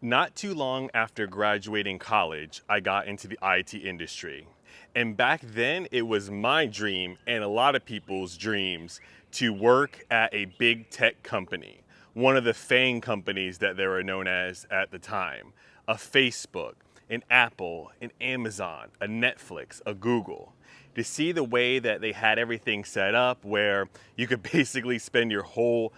Not too long after graduating college, I got into the IT industry. And back then, it was my dream and a lot of people's dreams to work at a big tech company, one of the FANG companies that they were known as at the time, a Facebook, an Apple, an Amazon, a Netflix, a Google. To see the way that they had everything set up where you could basically spend your whole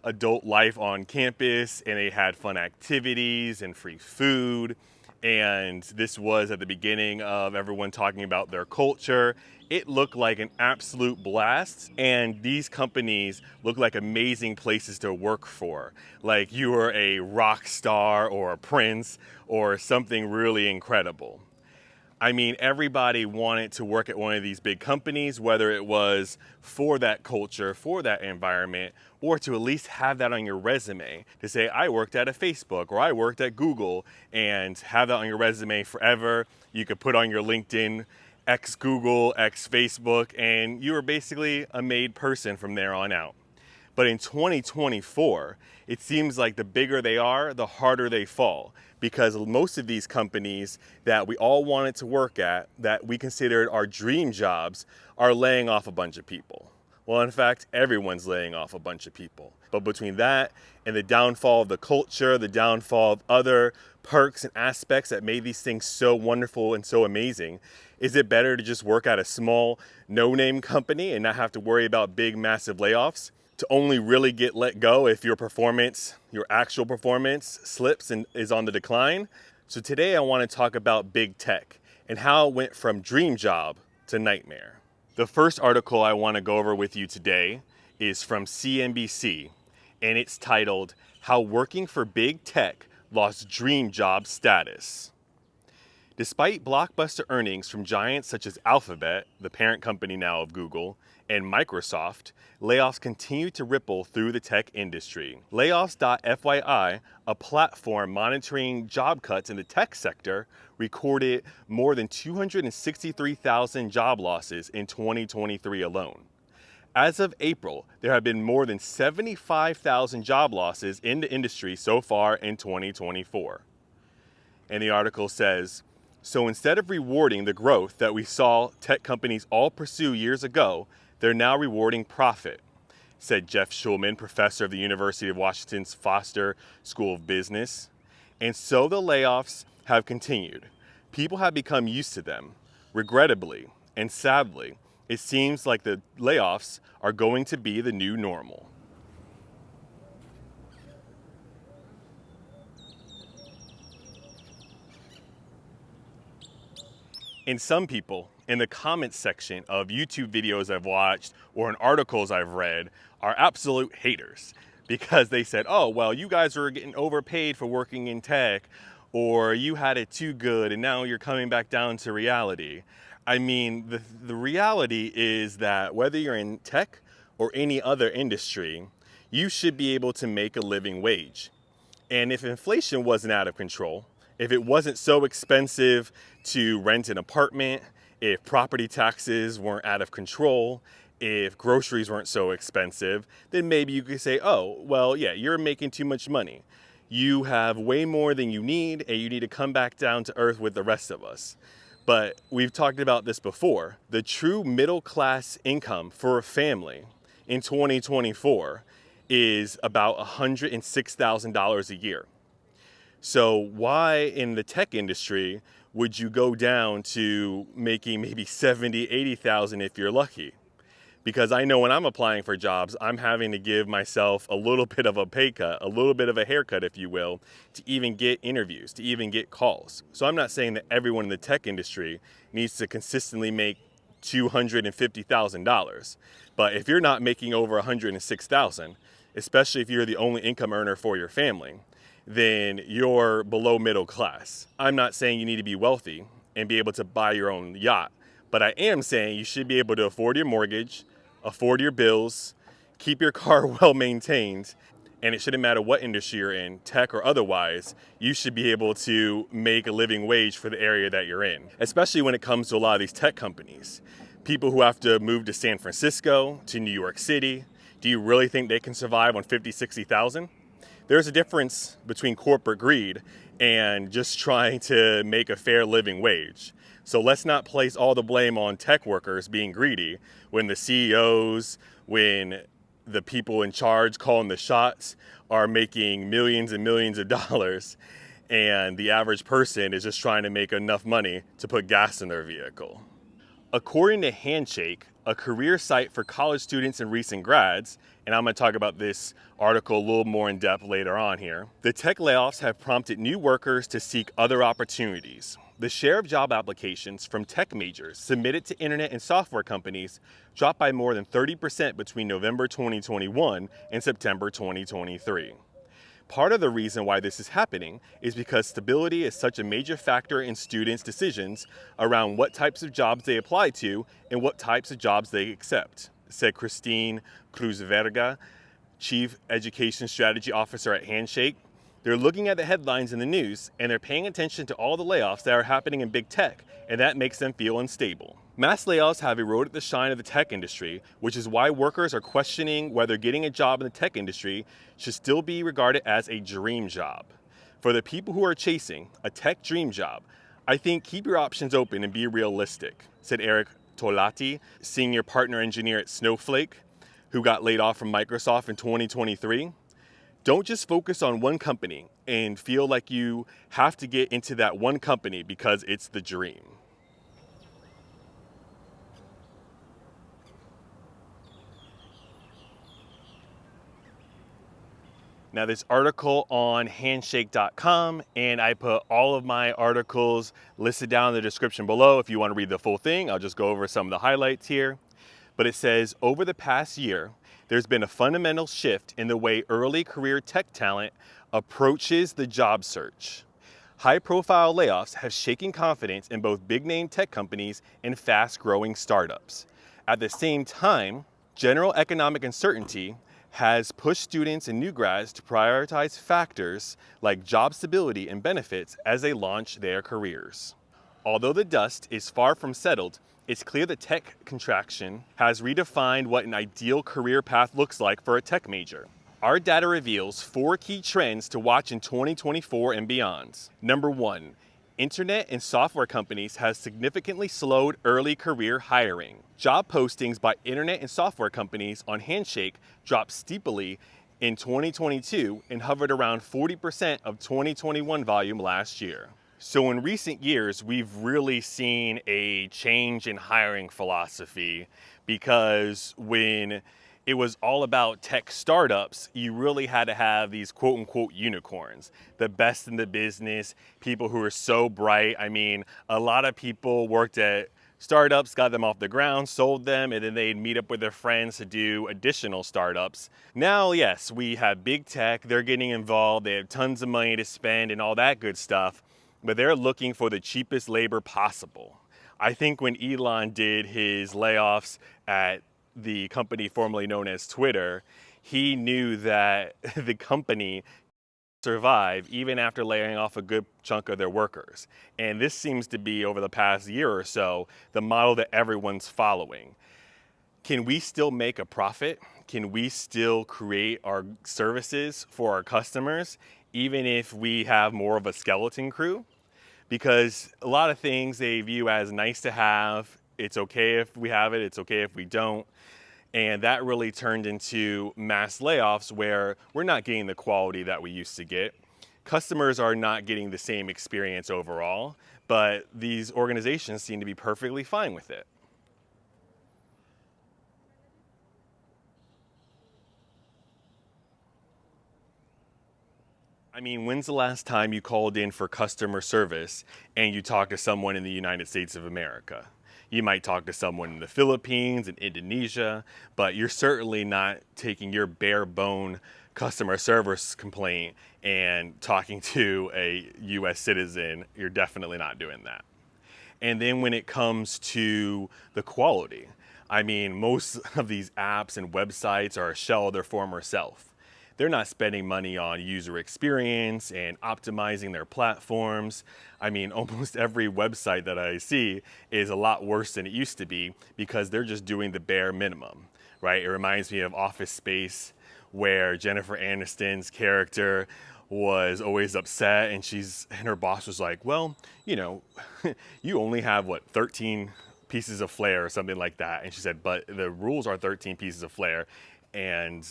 adult life on campus, and they had fun activities and free food. And this was at the beginning of everyone talking about their culture. It looked like an absolute blast, and these companies look like amazing places to work for. Like you were a rock star or a prince or something really incredible. I mean, everybody wanted to work at one of these big companies, whether it was for that culture, for that environment, or to at least have that on your resume to say, I worked at a Facebook or I worked at Google, and have that on your resume forever. You could put on your LinkedIn, ex-Google, ex-Facebook, and you were basically a made person from there on out. But in 2024, it seems like the bigger they are, the harder they fall, because most of these companies that we all wanted to work at, that we considered our dream jobs, are laying off a bunch of people. Well, in fact, everyone's laying off a bunch of people. But between that and the downfall of the culture, the downfall of other perks and aspects that made these things so wonderful and so amazing, is it better to just work at a small, no-name company and not have to worry about big, massive layoffs? To only really get let go if your performance, your actual performance slips and is on the decline. So today I want to talk about big tech and how it went from dream job to nightmare. The first article I want to go over with you today is from CNBC, and it's titled, How Working for Big Tech Lost Dream Job Status. Despite blockbuster earnings from giants such as Alphabet, the parent company now of Google, and Microsoft, layoffs continue to ripple through the tech industry. Layoffs.fyi, a platform monitoring job cuts in the tech sector, recorded more than 263,000 job losses in 2023 alone. As of April, there have been more than 75,000 job losses in the industry so far in 2024. And the article says, so instead of rewarding the growth that we saw tech companies all pursue years ago, they're now rewarding profit, said Jeff Schulman, professor of the University of Washington's Foster School of Business. And so the layoffs have continued. People have become used to them. Regrettably and sadly, it seems like the layoffs are going to be the new normal. And some people in the comments section of YouTube videos I've watched or in articles I've read are absolute haters because they said, oh, well, you guys are getting overpaid for working in tech, or you had it too good and now you're coming back down to reality. I mean, the reality is that whether you're in tech or any other industry, you should be able to make a living wage. And if inflation wasn't out of control, if it wasn't so expensive to rent an apartment, if property taxes weren't out of control, if groceries weren't so expensive, then maybe you could say, oh, well, yeah, you're making too much money. You have way more than you need, and you need to come back down to earth with the rest of us. But we've talked about this before. The true middle class income for a family in 2024 is about $106,000 a year. So why in the tech industry would you go down to making maybe 70, 80,000 if you're lucky? Because I know when I'm applying for jobs, I'm having to give myself a little bit of a pay cut, a little bit of a haircut, if you will, to even get interviews, to even get calls. So I'm not saying that everyone in the tech industry needs to consistently make $250,000. But if you're not making over 106,000, especially if you're the only income earner for your family, then you're below middle class. I'm not saying you need to be wealthy and be able to buy your own yacht, but I am saying you should be able to afford your mortgage, afford your bills, keep your car well maintained, and it shouldn't matter what industry you're in, tech or otherwise, you should be able to make a living wage for the area that you're in, especially when it comes to a lot of these tech companies. People who have to move to San Francisco, to New York City, do you really think they can survive on 50, 60,000? There's a difference between corporate greed and just trying to make a fair living wage. So let's not place all the blame on tech workers being greedy when the CEOs, when the people in charge calling the shots are making millions and millions of dollars, and the average person is just trying to make enough money to put gas in their vehicle. According to Handshake, a career site for college students and recent grads, and I'm going to talk about this article a little more in depth later on here, the tech layoffs have prompted new workers to seek other opportunities. The share of job applications from tech majors submitted to internet and software companies dropped by more than 30% between November 2021 and September 2023. Part of the reason why this is happening is because stability is such a major factor in students' decisions around what types of jobs they apply to and what types of jobs they accept, said Christine Cruzverga, Chief Education Strategy Officer at Handshake. They're looking at the headlines in the news and they're paying attention to all the layoffs that are happening in big tech, and that makes them feel unstable. Mass layoffs have eroded the shine of the tech industry, which is why workers are questioning whether getting a job in the tech industry should still be regarded as a dream job. For the people who are chasing a tech dream job, I think keep your options open and be realistic, said Eric Tolati, senior partner engineer at Snowflake, who got laid off from Microsoft in 2023. Don't just focus on one company and feel like you have to get into that one company because it's the dream. Now, this article on handshake.com, and I put all of my articles listed down in the description below. If you want to read the full thing, I'll just go over some of the highlights here. But it says, over the past year, there's been a fundamental shift in the way early career tech talent approaches the job search. High-profile layoffs have shaken confidence in both big-name tech companies and fast-growing startups. At the same time, general economic uncertainty has pushed students and new grads to prioritize factors like job stability and benefits as they launch their careers. Although the dust is far from settled, it's clear the tech contraction has redefined what an ideal career path looks like for a tech major. Our data reveals 4 key trends to watch in 2024 and beyond. Number 1, internet and software companies have significantly slowed early career hiring. Job postings by internet and software companies on Handshake dropped steeply in 2022 and hovered around 40% of 2021 volume last year. So in recent years, we've really seen a change in hiring philosophy, because when it was all about tech startups, you really had to have these quote unquote unicorns, the best in the business, people who are so bright. I mean, a lot of people worked at startups, got them off the ground, sold them, and then they'd meet up with their friends to do additional startups. Now, yes, we have big tech, they're getting involved, they have tons of money to spend and all that good stuff, but they're looking for the cheapest labor possible. I think when Elon did his layoffs at the company formerly known as Twitter, he knew that the company survive even after laying off a good chunk of their workers. And this seems to be, over the past year or so, the model that everyone's following. Can we still make a profit? Can we still create our services for our customers, even if we have more of a skeleton crew? Because a lot of things they view as nice to have. It's okay if we have it, it's okay if we don't. And that really turned into mass layoffs where we're not getting the quality that we used to get. Customers are not getting the same experience overall, but these organizations seem to be perfectly fine with it. I mean, when's the last time you called in for customer service and you talked to someone in the United States of America? You might talk to someone in the Philippines and Indonesia, but you're certainly not taking your bare bone customer service complaint and talking to a US citizen. You're definitely not doing that. And then when it comes to the quality, I mean, most of these apps and websites are a shell of their former self. They're not spending money on user experience and optimizing their platforms. I mean, almost every website that I see is a lot worse than it used to be because they're just doing the bare minimum, right? It reminds me of Office Space where Jennifer Aniston's character was always upset, and her boss was like, well, you know, you only have 13 pieces of flair or something like that. And she said, but the rules are 13 pieces of flair, and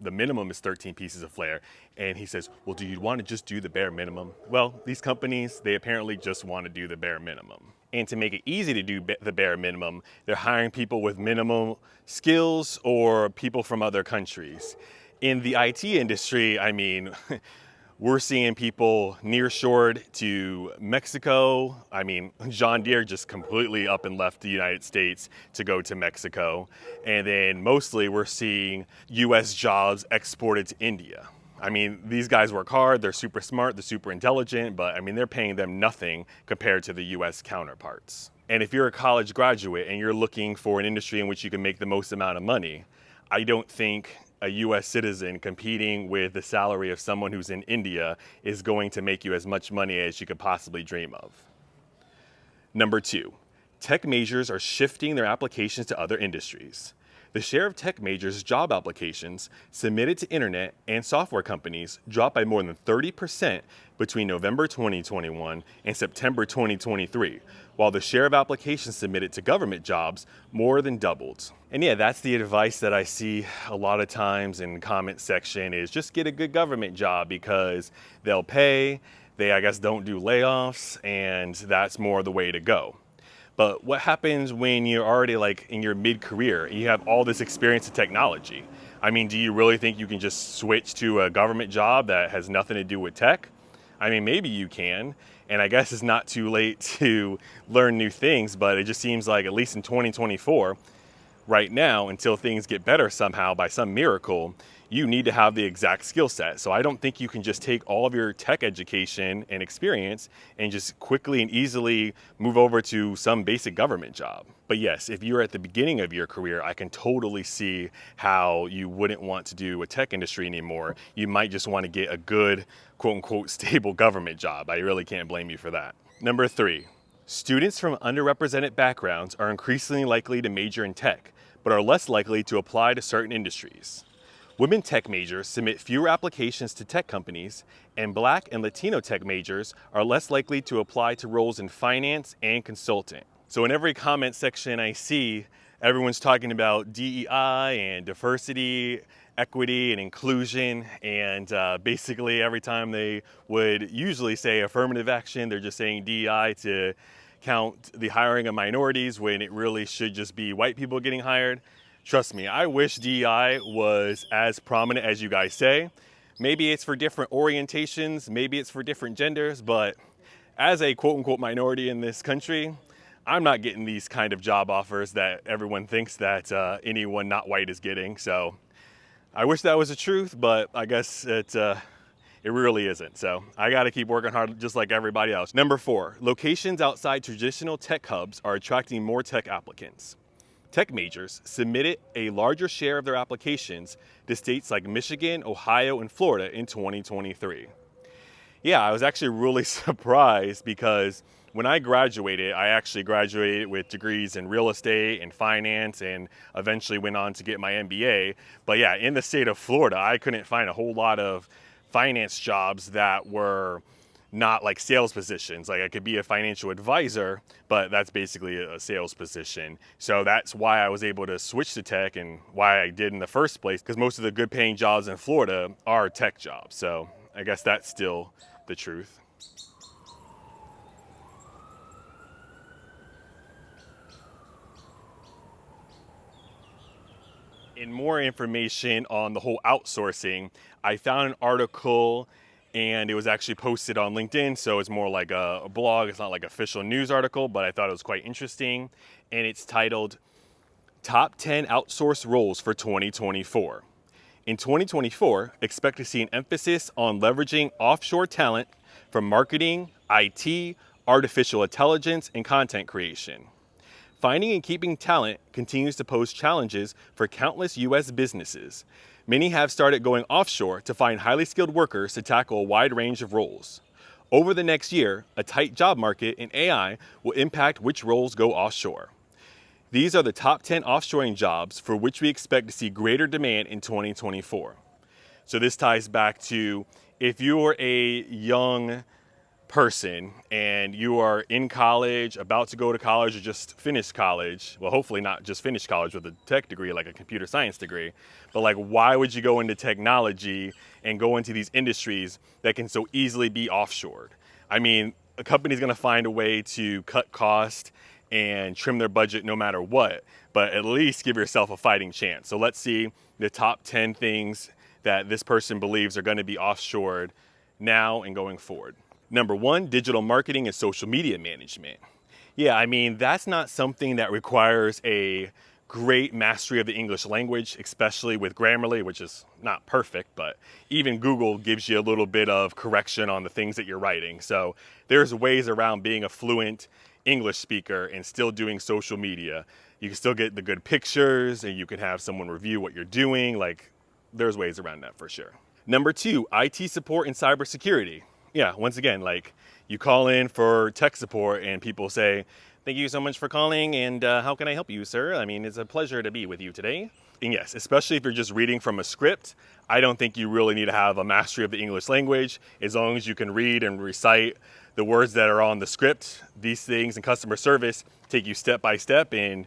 the minimum is 13 pieces of flair. And he says, well, do you want to just do the bare minimum? Well, these companies, they apparently just want to do the bare minimum. And to make it easy to do the bare minimum, they're hiring people with minimum skills or people from other countries. In the IT industry, I mean, we're seeing people nearshored to Mexico. I mean, John Deere just completely up and left the United States to go to Mexico. And then mostly we're seeing US jobs exported to India. I mean, these guys work hard, they're super smart, they're super intelligent, but I mean, they're paying them nothing compared to the US counterparts. And if you're a college graduate and you're looking for an industry in which you can make the most amount of money, I don't think a US citizen competing with the salary of someone who's in India is going to make you as much money as you could possibly dream of. Number 2, tech majors are shifting their applications to other industries. The share of tech majors' job applications submitted to internet and software companies dropped by more than 30% between November 2021 and September 2023, while the share of applications submitted to government jobs more than doubled. And yeah, that's the advice that I see a lot of times in the comment section is just get a good government job because they'll pay, they I guess don't do layoffs, and that's more the way to go. But what happens when you're already like in your mid-career and you have all this experience in technology? I mean, do you really think you can just switch to a government job that has nothing to do with tech? I mean, maybe you can, and I guess it's not too late to learn new things, but it just seems like at least in 2024, right now, until things get better somehow by some miracle, you need to have the exact skill set. So I don't think you can just take all of your tech education and experience and just quickly and easily move over to some basic government job. But yes, if you're at the beginning of your career, I can totally see how you wouldn't want to do a tech industry anymore. You might just want to get a good, quote unquote, stable government job. I really can't blame you for that. Number 3, students from underrepresented backgrounds are increasingly likely to major in tech, but are less likely to apply to certain industries. Women tech majors submit fewer applications to tech companies, and Black and Latino tech majors are less likely to apply to roles in finance and consulting. So in every comment section I see, everyone's talking about DEI and diversity, equity, and inclusion, and basically every time they would usually say affirmative action, they're just saying DEI to count the hiring of minorities when it really should just be white people getting hired. Trust me, I wish DEI was as prominent as you guys say. Maybe it's for different orientations, maybe it's for different genders, but as a quote unquote minority in this country, I'm not getting these kind of job offers that everyone thinks that anyone not white is getting. So I wish that was the truth, but I guess it really isn't. So I got to keep working hard just like everybody else. Number 4, locations outside traditional tech hubs are attracting more tech applicants. Tech majors submitted a larger share of their applications to states like Michigan, Ohio, and Florida in 2023. Yeah, I was actually really surprised because when I graduated, I actually graduated with degrees in real estate and finance and eventually went on to get my MBA. But yeah, in the state of Florida, I couldn't find a whole lot of finance jobs that were not like sales positions. Like I could be a financial advisor, but that's basically a sales position. So that's why I was able to switch to tech and why I did in the first place, because most of the good paying jobs in Florida are tech jobs. So I guess that's still the truth. In more information on the whole outsourcing, I found an article and it was actually posted on LinkedIn, so it's more like a blog. It's not like an official news article, but I thought it was quite interesting. And it's titled Top 10 Outsourced Roles for 2024. In 2024, expect to see an emphasis on leveraging offshore talent from marketing, IT, artificial intelligence, and content creation. Finding and keeping talent continues to pose challenges for countless U.S. businesses. Many have started going offshore to find highly skilled workers to tackle a wide range of roles. Over the next year, a tight job market in AI will impact which roles go offshore. These are the top 10 offshoring jobs for which we expect to see greater demand in 2024. So this ties back to if you're a young person and you are in college, about to go to college, or just finished college, well, hopefully not just finished college with a tech degree like a computer science degree, but like, why would you go into technology and go into these industries that can so easily be offshored? I mean, a company's going to find a way to cut cost and trim their budget no matter what, but at least give yourself a fighting chance. So let's see the top 10 things that this person believes are going to be offshored now and going forward. Number one, digital marketing and social media management. Yeah, I mean, that's not something that requires a great mastery of the English language, especially with Grammarly, which is not perfect, but even Google gives you a little bit of correction on the things that you're writing. So there's ways around being a fluent English speaker and still doing social media. You can still get the good pictures and you can have someone review what you're doing. Like, there's ways around that for sure. Number two, IT support and cybersecurity. Yeah, once again, like, you call in for tech support and people say, "Thank you so much for calling, and how can I help you, sir? I mean, it's a pleasure to be with you today." And yes, especially if you're just reading from a script, I don't think you really need to have a mastery of the English language. As long as you can read and recite the words that are on the script, these things in customer service take you step by step, and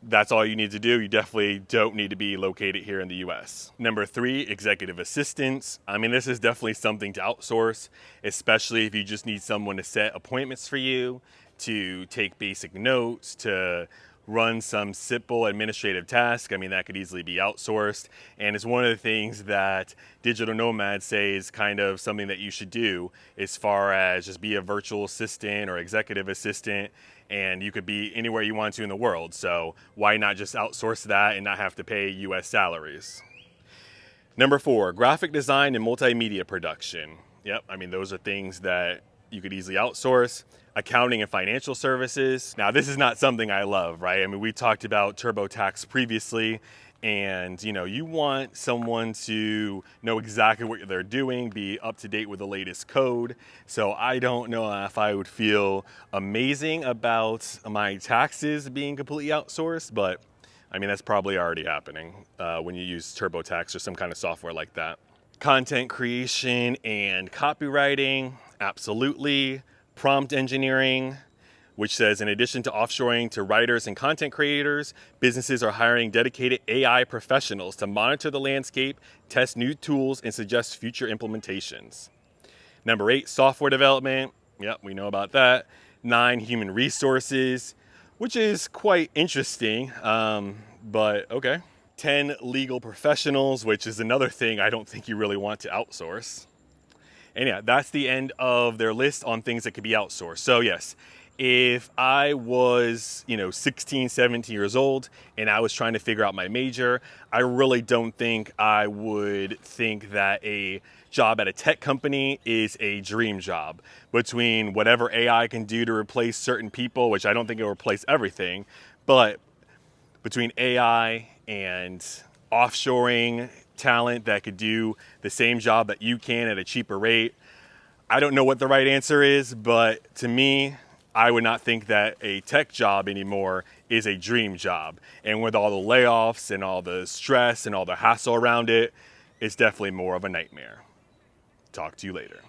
that's all you need to do. You definitely don't need to be located here in the US. Number three, executive assistants. I mean, this is definitely something to outsource, especially if you just need someone to set appointments for you, to take basic notes, to run some simple administrative task. I mean, that could easily be outsourced. And it's one of the things that digital nomads say is kind of something that you should do, as far as just be a virtual assistant or executive assistant, and you could be anywhere you want to in the world. So why not just outsource that and not have to pay US salaries? Number four, graphic design and multimedia production. Yep, I mean, those are things that you could easily outsource. Accounting and financial services. Now, this is not something I love, right? I mean, we talked about TurboTax previously, and you want someone to know exactly what they're doing, be up to date with the latest code. So I don't know if I would feel amazing about my taxes being completely outsourced, but I mean, that's probably already happening when you use TurboTax or some kind of software like that. Content creation and copywriting, absolutely. Prompt engineering, which says, in addition to offshoring to writers and content creators, businesses are hiring dedicated AI professionals to monitor the landscape, test new tools, and suggest future implementations. Number 8, software development. Yep, we know about that. 9, human resources, which is quite interesting, but okay. 10, legal professionals, which is another thing I don't think you really want to outsource. And yeah, that's the end of their list on things that could be outsourced. So yes, if I was, 16, 17 years old and I was trying to figure out my major, I really don't think I would think that a job at a tech company is a dream job. Between whatever AI can do to replace certain people, which I don't think it'll replace everything, but between AI and offshoring talent that could do the same job that you can at a cheaper rate, I don't know what the right answer is, but to me, I would not think that a tech job anymore is a dream job. And with all the layoffs and all the stress and all the hassle around it, it's definitely more of a nightmare. Talk to you later.